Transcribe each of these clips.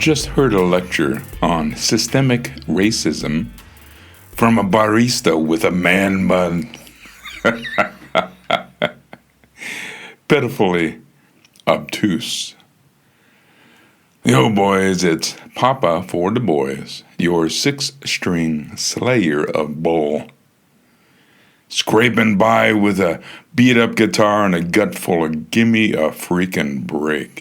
just heard a lecture on systemic racism from a barista with a man-bun. Pitifully obtuse. Yo, boys, it's Papa for the boys, your six-string slayer of bull. Scraping by with a beat-up guitar and a gut full of gimme a freakin break.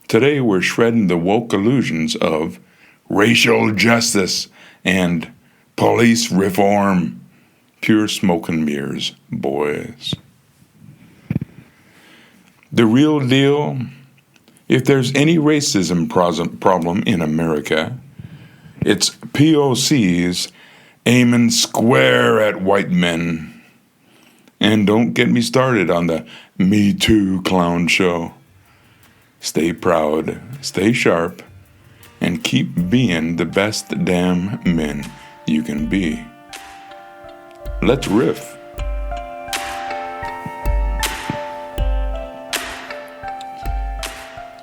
Today we're shredding the woke illusions of racial justice and police reform. Pure smoke and mirrors, boys. The real deal, if there's any racism problem in America, it's POCs aiming square at white men. And don't get me started on the Me Too clown show. Stay proud, stay sharp, and keep being the best damn men you can be. Let's riff.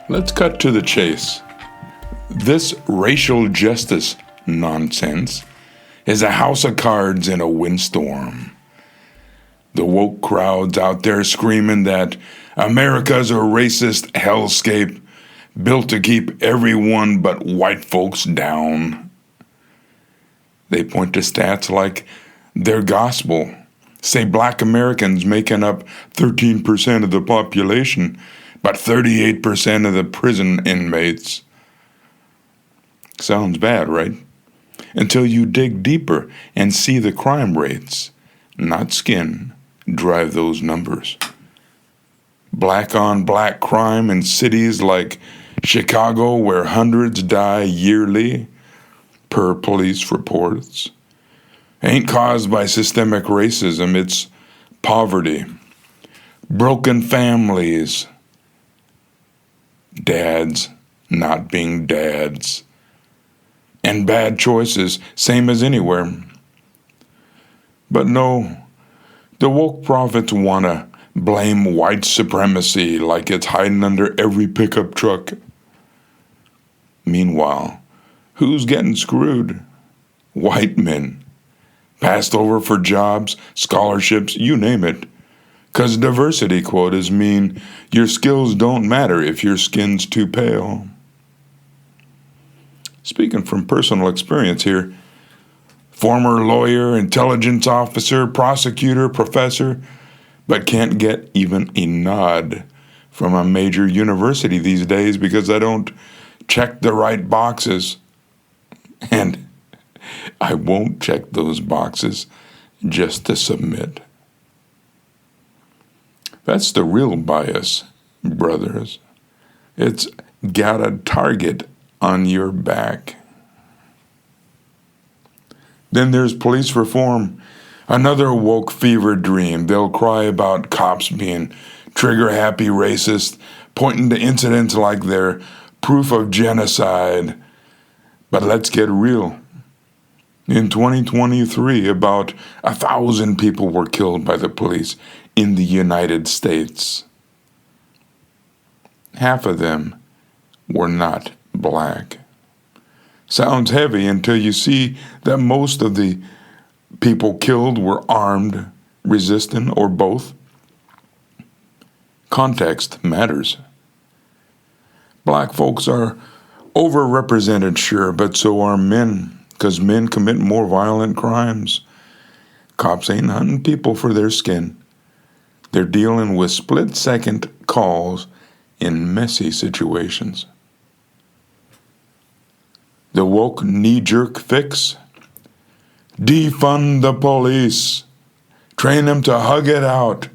Let's cut to the chase. This racial justice nonsense is a house of cards in a windstorm. The woke crowd's out there screaming that America's a racist hellscape built to keep everyone but white folks down. They point to stats like their gospel, say black Americans making up 13% of the population, but 38% of the prison inmates. Sounds bad, right? Until you dig deeper and see the crime rates, not skin, drive those numbers. Black on black crime in cities like Chicago, where hundreds die yearly, per police reports, ain't caused by systemic racism. It's poverty, broken families, dads not being dads, and bad choices, same as anywhere. But no, the woke prophets want to blame white supremacy like it's hiding under every pickup truck. Meanwhile, who's getting screwed? White men. Passed over for jobs, scholarships, you name it. 'Cause diversity quotas mean your skills don't matter if your skin's too pale. Speaking from personal experience here, former lawyer, intelligence officer, prosecutor, professor, but can't get even a nod from a major university these days because I don't check the right boxes. And I won't check those boxes just to submit. That's the real bias, brothers. It's got a target on your back. Then there's police reform, another woke fever dream. They'll cry about cops being trigger-happy racist, pointing to incidents like they're proof of genocide. But let's get real. In 2023, about 1,000 people were killed by the police in the United States. Half of them were not black. Sounds heavy until you see that most of the people killed were armed, resistant, or both. Context matters. Black folks are overrepresented, sure, but so are men, because men commit more violent crimes. Cops ain't hunting people for their skin. They're dealing with split-second calls in messy situations. The woke knee-jerk fix? Defund the police. Train them to hug it out,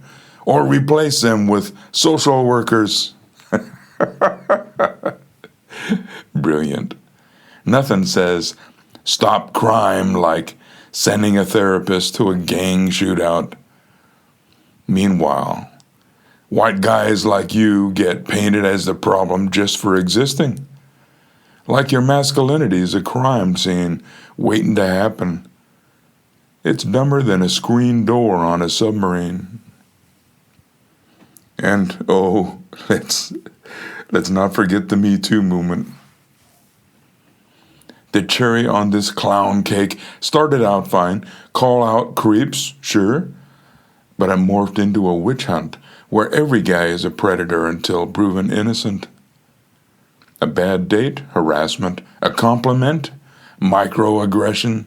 or replace them with social workers. Brilliant. Nothing says stop crime like sending a therapist to a gang shootout. Meanwhile, white guys like you get painted as the problem just for existing. Like your masculinity is a crime scene waiting to happen. It's dumber than a screen door on a submarine. And, let's not forget the Me Too movement. The cherry on this clown cake started out fine. Call out creeps, sure. But it morphed into a witch hunt where every guy is a predator until proven innocent. A bad date, harassment, a compliment, microaggression.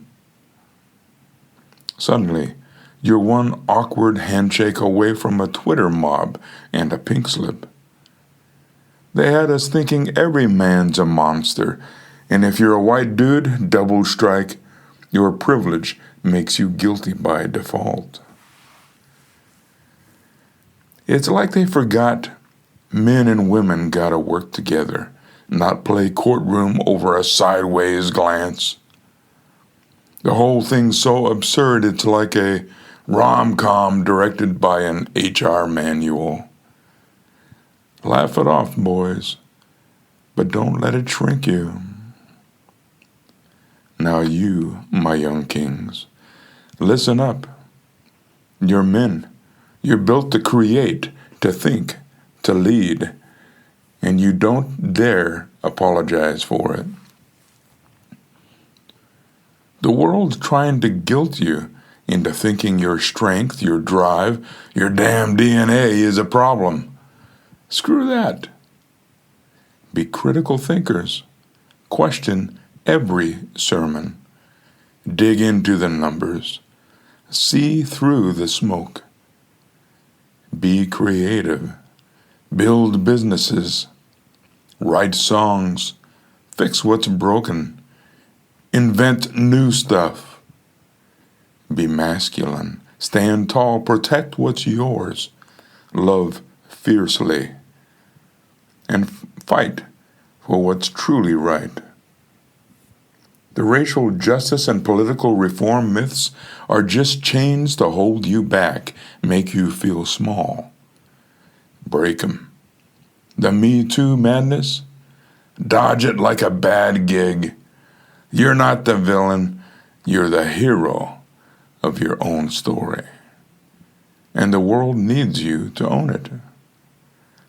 Suddenly, you're one awkward handshake away from a Twitter mob and a pink slip. They had us thinking every man's a monster, and if you're a white dude, double strike. Your privilege makes you guilty by default. It's like they forgot men and women gotta work together, not play courtroom over a sideways glance. The whole thing's so absurd it's like a rom-com directed by an HR manual. Laugh it off, boys, but don't let it shrink you. Now you, my young kings, listen up. You're men. You're built to create, to think, to lead, and you don't dare apologize for it. The world's trying to guilt you into thinking your strength, your drive, your damn DNA is a problem. Screw that. Be critical thinkers. Question every sermon. Dig into the numbers. See through the smoke. Be creative. Build businesses. Write songs. Fix what's broken. Invent new stuff. Be masculine. Stand tall. Protect what's yours. Love fiercely. And fight for what's truly right. The racial justice and political reform myths are just chains to hold you back, make you feel small. Break 'em. The Me Too madness? Dodge it like a bad gig. You're not the villain, you're the hero of your own story. And the world needs you to own it.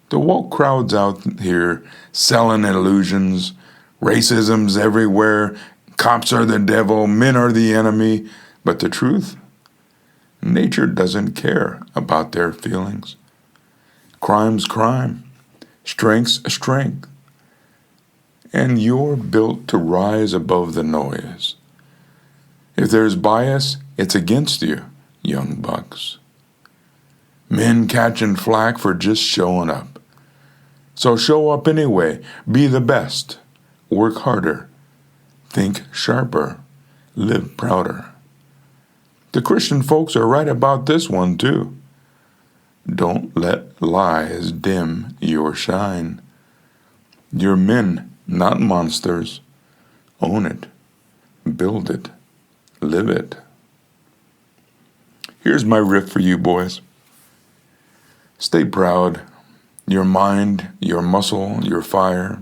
The woke crowd's out here selling illusions. Racism's everywhere. Cops are the devil. Men are the enemy. But the truth? Nature doesn't care about their feelings. Crime's crime. Strength's strength. And you're built to rise above the noise. If there's bias, it's against you, young bucks. Men catching flack for just showing up. So show up anyway. Be the best. Work harder. Think sharper. Live prouder. The Christian folks are right about this one too. Don't let lies dim your shine. You're men, not monsters. Own it. Build it. Live it. Here's my riff for you boys. Stay proud. Your mind, your muscle, your fire.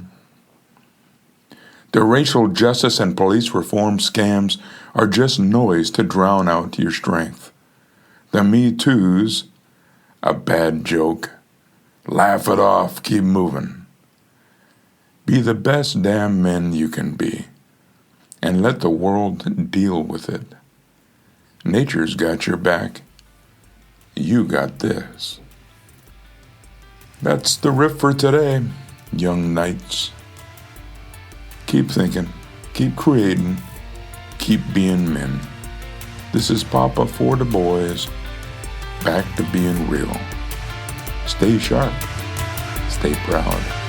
The racial justice and police reform scams are just noise to drown out your strength. The Me Too's a bad joke. Laugh it off, keep moving. Be the best damn men you can be, and let the world deal with it. Nature's got your back. You got this. That's the riff for today, young knights. Keep thinking, keep creating, keep being men. This is Papa for the boys, back to being real. Stay sharp, stay proud.